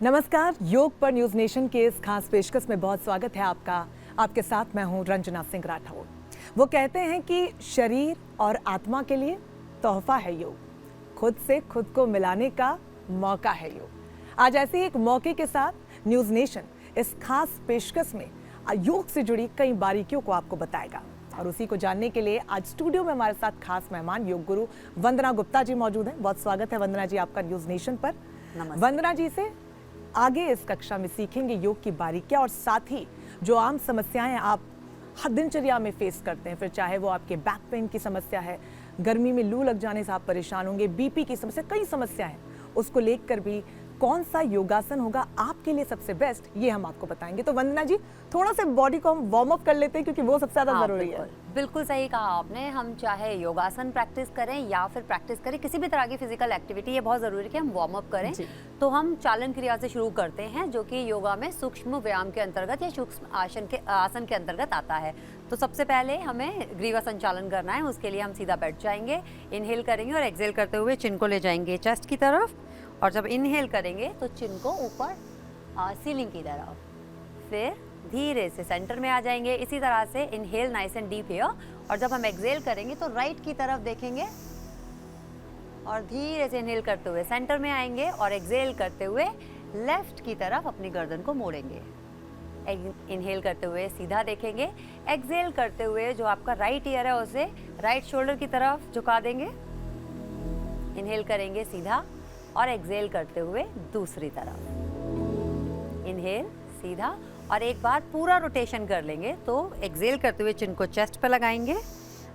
नमस्कार, योग पर न्यूज नेशन के इस खास पेशकश में बहुत स्वागत है आपका। आपके साथ मैं हूं रंजना सिंह राठौर। वो कहते हैं कि शरीर और आत्मा के लिए तोहफा है योग, खुद से खुद को मिलाने का मौका है योग। आज ऐसे ही एक मौके के साथ न्यूज नेशन इस खास पेशकश में योग से जुड़ी कई बारीकियों को आपको बताएगा और उसी को जानने के लिए आज स्टूडियो में हमारे साथ खास मेहमान योग गुरु वंदना गुप्ता जी मौजूद हैं। बहुत स्वागत है वंदना जी आपका न्यूज नेशन पर। वंदना जी से आगे इस कक्षा में सीखेंगे योग की बारीकियां और साथ ही जो आम समस्याएं आप हर दिनचर्या में फेस करते हैं, फिर चाहे वो आपके बैक पेन की समस्या है, गर्मी में लू लग जाने से आप परेशान होंगे, बीपी की समस्या, कई समस्या है, उसको लेकर भी कौन सा योगासन होगा आपके लिए सबसे बेस्ट, ये हम आपको बताएंगे। तो वंदना जी, थोड़ा सा बॉडी को हम वार्म अप कर लेते हैं क्योंकि वो सबसे ज्यादा जरूरी है। बिल्कुल सही कहा आपने। हम चाहे योगासन प्रैक्टिस करें या फिर प्रैक्टिस करें किसी भी तरह की फिजिकल एक्टिविटी, ये बहुत जरूरी है कि हम वार्म अप करें। तो हम चालन क्रिया से शुरू करते हैं, जो कि योगा में सूक्ष्म व्यायाम के अंतर्गत या सूक्ष्म आसन के अंतर्गत आता है। तो सबसे पहले हमें ग्रीवा संचालन करना है। उसके लिए हम सीधा बैठ जाएंगे, इनहेल करेंगे और एक्सहेल करते हुए चिन को ले जाएंगे चेस्ट की तरफ, और जब इनहेल करेंगे तो चिन को ऊपर सीलिंग की तरफ, फिर धीरे से सेंटर में आ जाएंगे। इसी तरह से inhale nice and deep here, और जब हम एक्सहेल करेंगे तो राइट की तरफ देखेंगे और धीरे से इनहेल करते हुए सेंटर में आएंगे और एक्सहेल करते हुए लेफ्ट की तरफ अपनी गर्दन को मोड़ेंगे। इनहेल करते हुए सीधा देखेंगे, एक्सहेल करते हुए जो आपका राइट ईयर है उसे राइट शोल्डर की तरफ झुका देंगे। इनहेल करेंगे सीधा और एक्सहेल करते हुए दूसरी तरफ, इनहेल सीधा, और एक बार पूरा रोटेशन कर लेंगे। तो एक्सहेल करते हुए चिन को चेस्ट पे लगाएंगे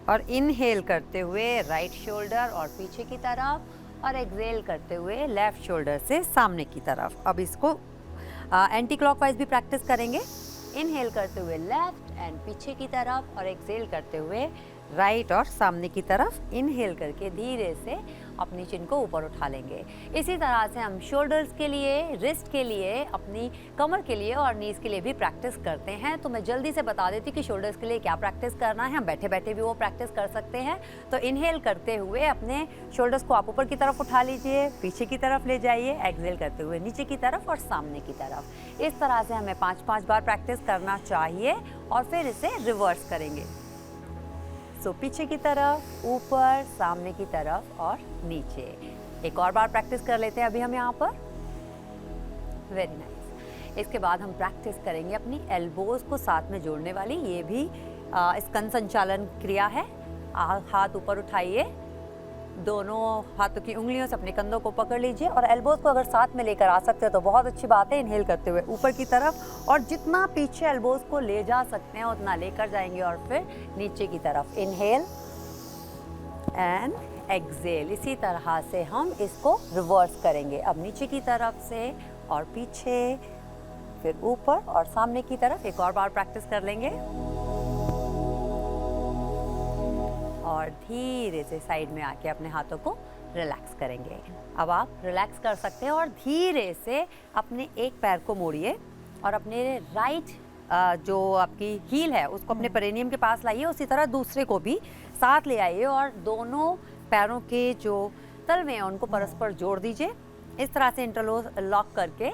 और इनहेल करते हुए राइट शोल्डर और पीछे की तरफ, और एक्सहेल करते हुए लेफ्ट शोल्डर से सामने की तरफ। अब इसको एंटी क्लॉकवाइज भी प्रैक्टिस करेंगे। इनहेल करते हुए लेफ्ट एंड पीछे की तरफ, और एक्सहेल करते हुए राइट और सामने की तरफ। इनहेल करके धीरे से अपनी चिन को ऊपर उठा लेंगे। इसी तरह से हम शोल्डर्स के लिए, रिस्ट के लिए, अपनी कमर के लिए और नीज के लिए भी प्रैक्टिस करते हैं। तो मैं जल्दी से बता देती हूँ कि शोल्डर्स के लिए क्या प्रैक्टिस करना है। हम बैठे बैठे भी वो प्रैक्टिस कर सकते हैं। तो इनहेल करते हुए अपने शोल्डर्स को आप ऊपर की तरफ उठा लीजिए, पीछे की तरफ ले जाइए, एक्सहेल करते हुए नीचे की तरफ और सामने की तरफ। इस तरह से हमें 5-5 बार प्रैक्टिस करना चाहिए और फिर इसे रिवर्स करेंगे। सो पीछे की तरफ, ऊपर, सामने की तरफ और नीचे। एक और बार प्रैक्टिस कर लेते हैं अभी हम यहाँ पर। Very nice. इसके बाद हम प्रैक्टिस करेंगे अपनी एल्बोज को साथ में जोड़ने वाली। ये भी स्कंद संचालन क्रिया है। हाथ ऊपर उठाइए, दोनों हाथों की उंगलियों से अपने कंधों को पकड़ लीजिए और एल्बोज को अगर साथ में लेकर आ सकते हैं तो बहुत अच्छी बात है। इनहेल करते हुए ऊपर की तरफ, और जितना पीछे एल्बोज को ले जा सकते हैं उतना लेकर जाएंगे, और फिर नीचे की तरफ इनहेल एंड एक्सहेल। इसी तरह से हम इसको रिवर्स करेंगे। अब नीचे की तरफ से और पीछे, फिर ऊपर और सामने की तरफ। एक और बार प्रैक्टिस कर लेंगे और धीरे से साइड में आके अपने हाथों को रिलैक्स करेंगे। अब आप रिलैक्स कर सकते हैं और धीरे से अपने एक पैर को मोड़िए और अपने राइट जो आपकी हील है उसको अपने पेरिनियम के पास लाइए। उसी तरह दूसरे को भी साथ ले आइए और दोनों पैरों के जो तलवे हैं उनको परस्पर जोड़ दीजिए। इस तरह से इंटरलॉक करके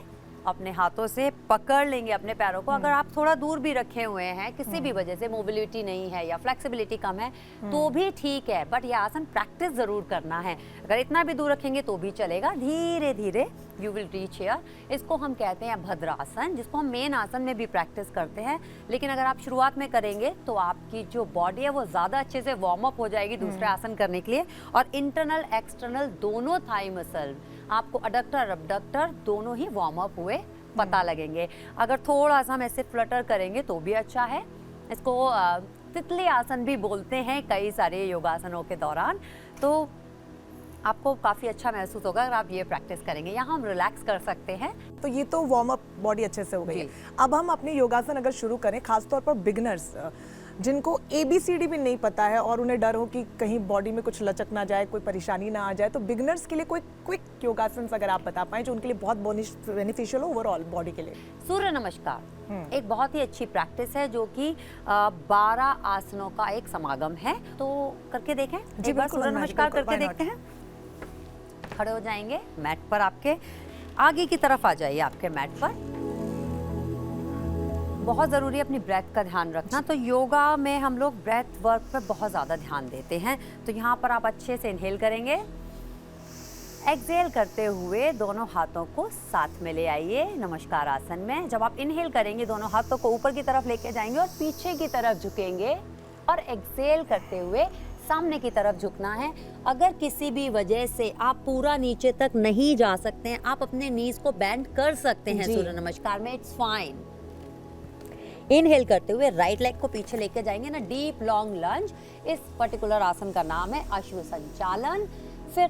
अपने हाथों से पकड़ लेंगे अपने पैरों को। अगर आप थोड़ा दूर भी रखे हुए हैं, किसी भी वजह से मोबिलिटी नहीं है या फ्लेक्सिबिलिटी कम है, तो भी ठीक है, बट ये आसन प्रैक्टिस जरूर करना है। अगर इतना भी दूर रखेंगे तो भी चलेगा। धीरे धीरे यू विल रीच हियर। इसको हम कहते हैं भद्रासन, जिसको हम मेन आसन में भी प्रैक्टिस करते हैं। लेकिन अगर आप शुरुआत में करेंगे तो आपकी जो बॉडी है वो ज़्यादा अच्छे से वार्म अप हो जाएगी दूसरे आसन करने के लिए। और इंटरनल एक्सटर्नल दोनों थाई मसल, आपको अडक्टर अबडक्टर दोनों ही वार्म अप हुए पता लगेंगे। अगर थोड़ा सा हम ऐसे फ्लटर करेंगे तो भी अच्छा है। इसको तितली आसन भी बोलते हैं कई सारे योगासनों के दौरान। तो आपको काफ़ी अच्छा महसूस होगा अगर आप ये प्रैक्टिस करेंगे। यहाँ हम रिलैक्स कर सकते हैं। तो ये तो वार्म अप बॉडी अच्छे से हो गई है। अब हम अपने योगासन अगर शुरू करें, खासतौर पर बिगनर्स जिनको ABCD भी नहीं पता है और उन्हें डर हो कि कहीं बॉडी में कुछ लचक ना जाए, कोई परेशानी ना आ जाए, तो बिगनर्स के लिए कोई क्विक योगासन अगर आप बता पाएं जो उनके लिए बहुत बेनिफिशियल हो ओवरऑल बॉडी के लिए। सूर्य नमस्कार एक बहुत ही अच्छी प्रैक्टिस है जो कि 12 आसनों का एक समागम है। तो करके देखें, एक बार सूर्य नमस्कार करके देखते हैं। खड़े हो जाएंगे मैट पर आपके, आगे की तरफ आ जाइए आपके मैट पर। बहुत ज़रूरी है अपनी ब्रेथ का ध्यान रखना। तो योगा में हम लोग ब्रेथ वर्क पर बहुत ज़्यादा ध्यान देते हैं। तो यहाँ पर आप अच्छे से इनहेल करेंगे, एक्सहेल करते हुए दोनों हाथों को साथ में ले आइए नमस्कार आसन में। जब आप इनहेल करेंगे दोनों हाथों को ऊपर की तरफ लेके जाएंगे और पीछे की तरफ झुकेंगे, और एक्सहेल करते हुए सामने की तरफ झुकना है। अगर किसी भी वजह से आप पूरा नीचे तक नहीं जा सकते हैं, आप अपने नीज को बेंड कर सकते हैं सूर्य नमस्कार में, इट्स फाइन। इनहेल करते हुए राइट लेग को पीछे लेके जाएंगे ना, डीप लॉन्ग लंज। इस पर्टिकुलर आसन का नाम है अश्व संचालन। फिर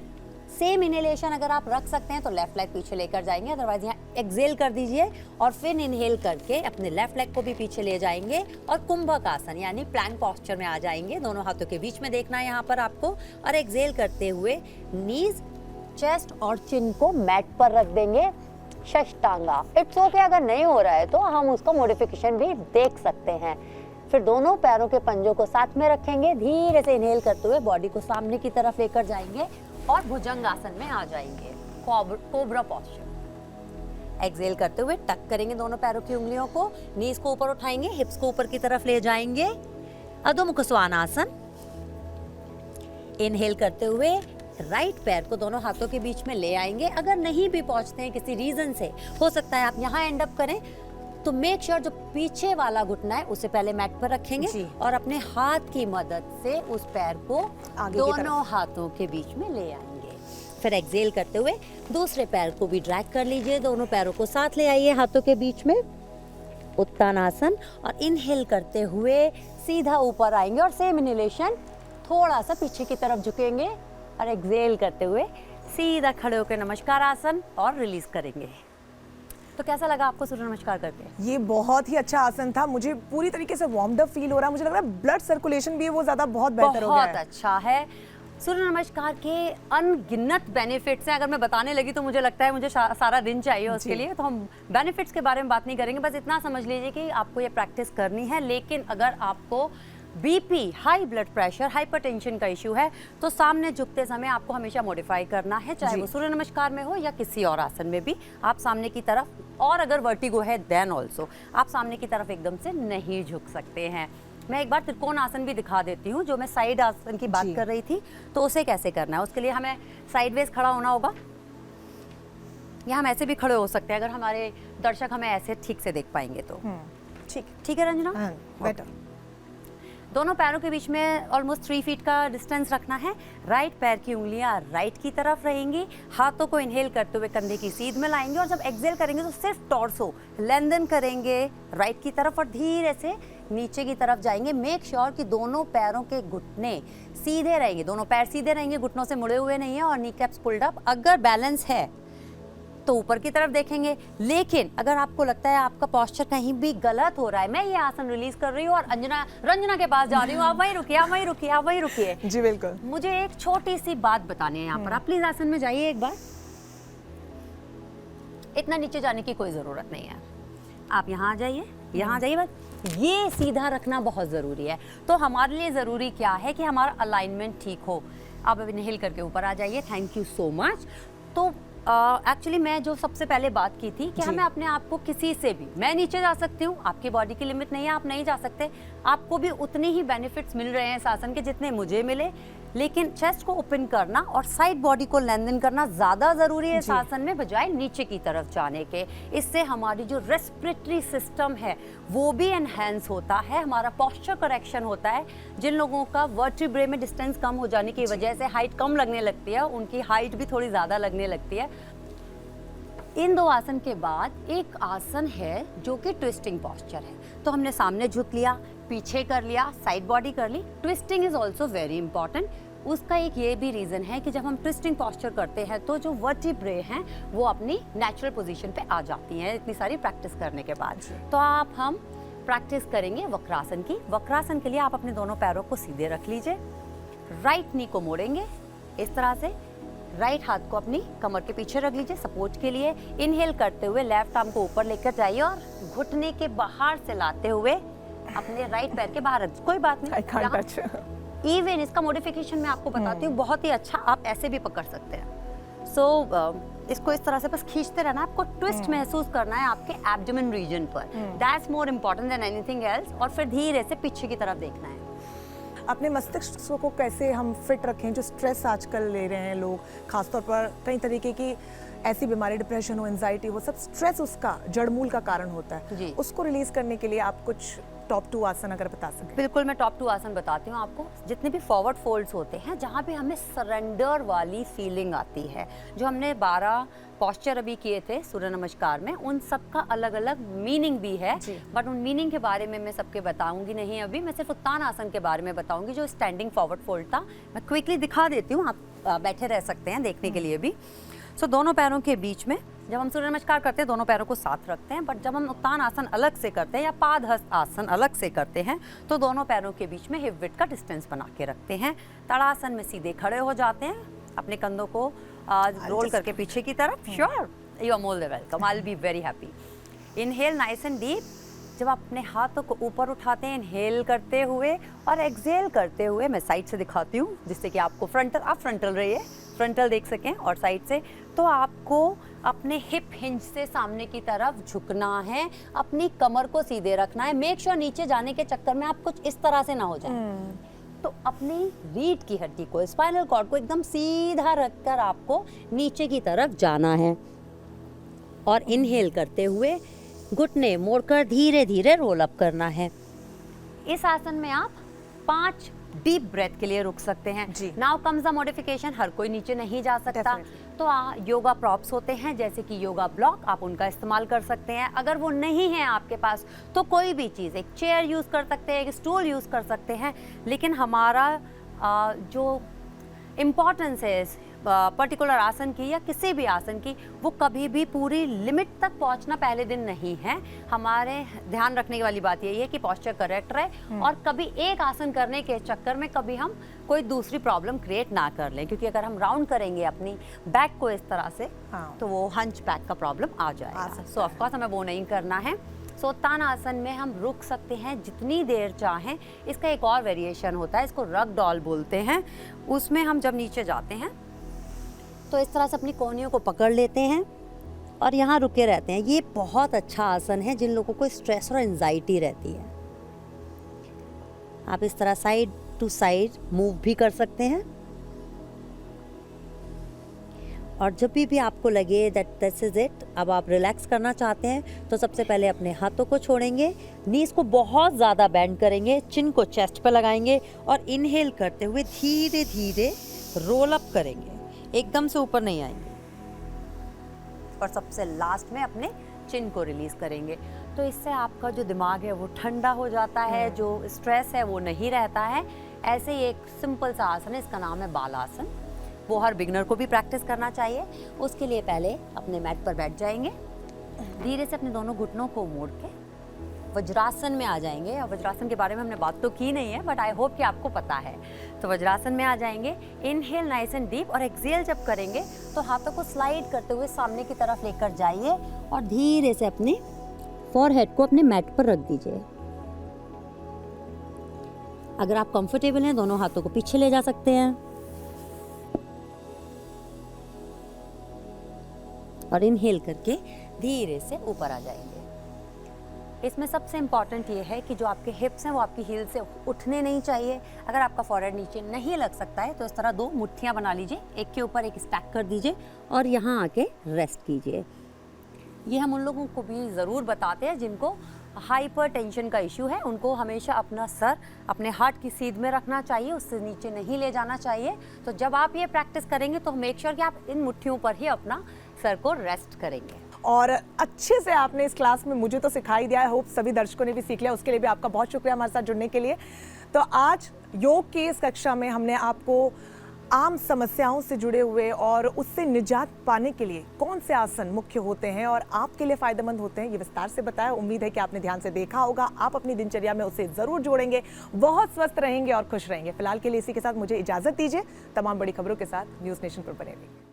सेम इनहेलेशन अगर आप रख सकते हैं तो लेफ्ट लेग पीछे लेकर जाएंगे, अदरवाइज यहाँ एक्सहेल कर दीजिए और फिर इनहेल करके अपने लेफ्ट लेग को भी पीछे ले जाएंगे और कुंभक आसन यानी प्लैंक पोस्चर में आ जाएंगे। दोनों हाथों के बीच में देखना है यहाँ पर आपको, और एक्सहेल करते हुए नीज, चेस्ट और चिन को मैट पर रख देंगे, षष्टांगा। इट्स ओके अगर नहीं हो रहा है तो हम उसका मॉडिफिकेशन भी देख सकते हैं। फिर दोनों पैरों के पंजों को साथ में रखेंगे, धीरे से इनहेल करते हुए बॉडी को सामने की तरफ लेकर जाएंगे और भुजंग आसन में आ जाएंगे, कोबरा पोस्चर। एक्सहेल करते हुए टक करेंगे दोनों पैरों की उंगलियों को, नीज को ऊपर उठाएंगे, हिप्स को ऊपर की तरफ ले जाएंगे, अधोमुख स्वानासन। इनहेल करते हुए राइट पैर को दोनों हाथों के बीच में ले आएंगे। अगर नहीं भी पहुंचते हैं किसी रीजन से, हो सकता है आप यहाँ एंड अप करें, तो मेक श्योर जो पीछे वाला घुटना है उसे पहले मैट पर रखेंगे और अपने हाथ की मदद से उस पैर को दोनों हाथों के बीच में ले आएंगे। फिर एक्सहेल करते हुए दूसरे पैर को भी ड्रैग कर लीजिए, दोनों पैरों को साथ ले आइए हाथों के बीच में, उत्तानासन। और इनहेल करते हुए सीधा ऊपर आएंगे और सेम इनहेलेशन, थोड़ा सा पीछे की तरफ झुकेंगे और एक्सहेल करते हुए सीधा खड़े होकर नमस्कार आसन और रिलीज करेंगे। तो कैसा लगा आपको सूर्य नमस्कार करके? ये बहुत ही अच्छा आसन था, मुझे पूरी तरीके से वार्म्ड अप फील हो रहा है। मुझे लग रहा है ब्लड सर्कुलेशन भी है वो ज्यादा बहुत बेहतर हो गया है। बहुत अच्छा है। सूर्य नमस्कार के अनगिनत बेनिफिट्स हैं। अगर मैं बताने लगी तो मुझे लगता है मुझे सारा दिन चाहिए उसके लिए, तो हम बेनिफिट्स के बारे में बात नहीं करेंगे। बस इतना समझ लीजिए कि आपको ये प्रैक्टिस करनी है। लेकिन अगर आपको BP, high blood pressure, hypertension का इश्यू है तो सामने झुकते समय आपको हमेशा मॉडिफाई करना है, चाहे वो सूर्य नमस्कार में हो या किसी और आसन में भी। आप सामने की तरफ, और अगर वर्टिगो है देन ऑल्सो आप सामने की तरफ एकदम से नहीं झुक सकते हैं। मैं एक बार त्रिकोण आसन भी दिखा देती हूँ, जो मैं साइड आसन की बात कर रही थी, तो उसे कैसे करना है। उसके लिए हमें साइडवेज खड़ा होना होगा, या हम ऐसे भी खड़े हो सकते हैं अगर हमारे दर्शक हमें ऐसे ठीक से देख पाएंगे तो। ठीक है रंजना, बेटर। दोनों पैरों के बीच में ऑलमोस्ट 3 फीट का डिस्टेंस रखना है। राइट पैर की उंगलियां राइट की तरफ रहेंगी, हाथों को इनहेल करते हुए कंधे की सीध में लाएंगे और जब एक्सहेल करेंगे तो सिर्फ टॉर्सो लेंथन करेंगे राइट की तरफ और धीरे से नीचे की तरफ जाएंगे। मेक श्योर कि दोनों पैरों के घुटने सीधे रहेंगे, दोनों पैर सीधे रहेंगे, घुटनों से मुड़े हुए नहीं है और नी कैप्स पुल्ड अप। अगर बैलेंस है तो ऊपर की तरफ देखेंगे, लेकिन अगर आपको लगता है आपका पोस्चर कहीं भी गलत हो रहा है, मैं ये आसन रिलीज कर रही हूँ और रंजना के पास जा रही हूँ, आप वहीं रुकिए, आप वहीं रुकिए, आप वहीं रुकिए। जी बिल्कुल। मुझे एक छोटी सी बात बतानी है यहाँ पर, आप प्लीज आसन में जाइए एक बार। इतना नीचे जाने की कोई जरूरत नहीं है, आप यहाँ आ जाइए, यहाँ आ जाइए। बस ये सीधा रखना बहुत जरूरी है। तो हमारे लिए जरूरी क्या है कि हमारा अलाइनमेंट ठीक हो। आप अब इनहेल करके ऊपर आ जाइए, थैंक यू सो मच। तो एक्चुअली मैं जो सबसे पहले बात की थी कि हमें अपने आप को किसी से भी, मैं नीचे जा सकती हूँ, आपकी बॉडी की लिमिट नहीं है, आप नहीं जा सकते, आपको भी उतने ही बेनिफिट्स मिल रहे हैं इस आसन के जितने मुझे मिले। लेकिन चेस्ट को ओपन करना और साइड बॉडी को लेंथन करना ज्यादा जरूरी है इस आसन में, बजाय नीचे की तरफ जाने के। इससे हमारी जो रेस्पिरेटरी सिस्टम है वो भी एनहेंस होता है, हमारा पोस्चर करेक्शन होता है। जिन लोगों का वर्टिब्रे में डिस्टेंस कम हो जाने की वजह से हाइट कम लगने लगती है, उनकी हाइट भी थोड़ी ज्यादा लगने लगती है। इन दो आसन के बाद एक आसन है जो कि ट्विस्टिंग पोस्चर है। तो हमने सामने झुक लिया, पीछे कर लिया, साइड बॉडी कर ली। Twisting is also very important. उसका एक ये भी रीजन है कि जब हम ट्विस्टिंग पोस्चर करते हैं तो जो वर्टिब्रे हैं वो अपनी नेचुरल पोजीशन पे आ जाती हैं इतनी सारी प्रैक्टिस करने के बाद। तो हम प्रैक्टिस करेंगे वक्रासन की। वक्रासन के लिए आप अपने दोनों पैरों को सीधे रख लीजिए, राइट नी को मोड़ेंगे इस तरह से, राइट हाथ को अपनी कमर के पीछे रख लीजिए सपोर्ट के लिए। इनहेल करते हुए लेफ्ट आर्म को ऊपर लेकर जाइए और घुटने के बाहर से लाते हुए अपने राइट पैर के बाहर रख। कोई बात नहीं, इवन इसका मॉडिफिकेशन मैं आपको बताती हूँ, बहुत ही अच्छा। आप ऐसे भी पकड़ सकते हैं, इसको इस तरह से बस खींचते रहना, आपको ट्विस्ट महसूस करना है आपके एब्डोमेन रीजन पर, that's more important than anything else. और फिर धीरे से पीछे की तरफ देखना है। अपने मस्तिष्क को कैसे हम फिट रखें? जो स्ट्रेस आजकल ले रहे हैं लोग, खासतौर पर कई तरीके की ऐसी बीमारी, डिप्रेशन हो, एंजाइटी हो, सब स्ट्रेस उसका जड़मूल का कारण होता है। उसको रिलीज करने के लिए आप कुछ टॉप 2 आसन अगर बता सकें। बिल्कुल, मैं टॉप 2 आसन बताती हूँ आपको। जितने भी फॉरवर्ड फोल्ड्स होते हैं, जहाँ पे हमें सरेंडर वाली फीलिंग आती है, जो हमने 12 पोस्चर अभी किए थे सूर्य नमस्कार में, उन सब का अलग अलग मीनिंग भी है, बट उन मीनिंग के बारे में मैं सबके बताऊंगी नहीं अभी। मैं सिर्फ उत्तान आसन के बारे में बताऊंगी, जो स्टैंडिंग फॉरवर्ड फोल्ड था। मैं क्विकली दिखा देती हूँ, आप बैठे रह सकते हैं देखने के लिए भी। दोनों पैरों के बीच में जब हम सूर्य नमस्कार करते हैं, दोनों पैरों को साथ रखते हैं, बट जब हम उत्तान आसन अलग से करते हैं या पादहस्त आसन अलग से करते हैं, तो दोनों पैरों के बीच में हिप विड्थ का डिस्टेंस बना के रखते हैं। तड़ासन में सीधे खड़े हो जाते हैं, अपने कंधों को रोल करके पीछे की तरफ। Sure, you are more than welcome, I will be very happy. Inhale nice and deep. जब आप अपने हाथों को ऊपर उठाते हैं इनहेल करते हुए, और एक्सहेल करते हुए, मैं साइड से दिखाती हूँ जिससे कि आपको फ्रंटल रहिए, फ्रंटल देख सकें, और साइड से। तो आपको अपने हिप हिंज से सामने की तरफ झुकना है, अपनी कमर को सीधे रखना है। मेक श्योर नीचे जाने के चक्कर में आप कुछ इस तरह से ना हो जाए। तो अपनी रीढ़ की हड्डी को, स्पाइनल कॉर्ड को एकदम सीधा रखकर आपको नीचे की तरफ जाना है, और इनहेल करते हुए घुटने मोड़कर धीरे धीरे रोल अप करना है। इस आसन में आप 5 डीप ब्रेथ के लिए रुक सकते हैं। Now comes the modification. हर कोई नीचे नहीं जा सकता, तो योगा प्रॉप्स होते हैं जैसे कि योगा ब्लॉक, आप उनका इस्तेमाल कर सकते हैं। अगर वो नहीं है आपके पास, तो कोई भी चीज़, एक चेयर यूज़ कर सकते हैं, एक स्टूल यूज़ कर सकते हैं। लेकिन हमारा जो इम्पॉर्टेंस है पर्टिकुलर आसन की या किसी भी आसन की, वो कभी भी पूरी लिमिट तक पहुंचना पहले दिन नहीं है। हमारे ध्यान रखने वाली बात यही है कि पोस्चर करेक्ट रहे, और कभी एक आसन करने के चक्कर में कभी हम कोई दूसरी प्रॉब्लम क्रिएट ना कर लें, क्योंकि अगर हम राउंड करेंगे अपनी बैक को इस तरह से, तो वो हंच बैक का प्रॉब्लम आ जाएगा। सो ऑफकोर्स हमें वो नहीं करना है। उत्तान आसन में हम रुक सकते हैं जितनी देर चाहें। इसका एक और वेरिएशन होता है, इसको रग डॉल बोलते हैं। उसमें हम जब नीचे जाते हैं तो इस तरह से अपनी कोहनियों को पकड़ लेते हैं और यहाँ रुके रहते हैं। ये बहुत अच्छा आसन है जिन लोगों को स्ट्रेस और एंजाइटी रहती है। आप इस तरह साइड टू साइड मूव भी कर सकते हैं, और जब भी आपको लगे दैट दिस इज इट, अब आप रिलैक्स करना चाहते हैं, तो सबसे पहले अपने हाथों को छोड़ेंगे, नीज को बहुत ज़्यादा बेंड करेंगे, चिन को चेस्ट पर लगाएंगे, और इनहेल करते हुए धीरे धीरे रोल अप करेंगे, एकदम से ऊपर नहीं आएंगे, और सबसे लास्ट में अपने चिन को रिलीज करेंगे। तो इससे आपका जो दिमाग है वो ठंडा हो जाता है, जो स्ट्रेस है वो नहीं रहता है। ऐसे ही एक सिंपल सा आसन है, इसका नाम है बालासन। वो हर बिगनर को भी प्रैक्टिस करना चाहिए। उसके लिए पहले अपने मैट पर बैठ जाएंगे, धीरे से अपने दोनों घुटनों को मोड़ के वज्रासन में आ जाएंगे। और वज्रासन के बारे में हमने बात तो की नहीं है, बट आई होप कि आपको पता है। तो वज्रासन में आ जाएंगे, इनहेल नाइस एंड डीप, और एक्सहेल जब करेंगे तो हाथों को स्लाइड करते हुए सामने की तरफ लेकर जाइए, और धीरे से अपने फॉरहेड को अपने मैट पर रख दीजिए। अगर आप कंफर्टेबल हैं, दोनों हाथों को पीछे ले जा सकते हैं, और इनहेल करके धीरे से ऊपर आ जाएंगे। इसमें सबसे इम्पॉर्टेंट ये है कि जो आपके हिप्स हैं वो आपकी हील से उठने नहीं चाहिए। अगर आपका फॉरहेड नीचे नहीं लग सकता है तो इस तरह 2 मुट्ठियाँ बना लीजिए, एक के ऊपर एक स्टैक कर दीजिए, और यहाँ आके रेस्ट कीजिए। ये हम उन लोगों को भी ज़रूर बताते हैं जिनको हाइपर टेंशन का इशू है। उनको हमेशा अपना सर अपने हार्ट की सीध में रखना चाहिए, उससे नीचे नहीं ले जाना चाहिए। तो जब आप ये प्रैक्टिस करेंगे तो मेक श्योर कि आप इन मुट्ठियों पर ही अपना सर को रेस्ट करेंगे। और अच्छे से आपने इस क्लास में मुझे तो सिखाई दिया है, होप सभी दर्शकों ने भी सीख लिया। उसके लिए भी आपका बहुत शुक्रिया हमारे साथ जुड़ने के लिए। तो आज योग की इस कक्षा में हमने आपको आम समस्याओं से जुड़े हुए और उससे निजात पाने के लिए कौन से आसन मुख्य होते हैं और आपके लिए फायदेमंद होते हैं, ये विस्तार से बताया। उम्मीद है कि आपने ध्यान से देखा होगा, आप अपनी दिनचर्या में उसे जरूर जोड़ेंगे, बहुत स्वस्थ रहेंगे और खुश रहेंगे। फिलहाल के लिए इसी के साथ मुझे इजाजत दीजिए। तमाम बड़ी खबरों के साथ न्यूज़ नेशन पर बने रहिए।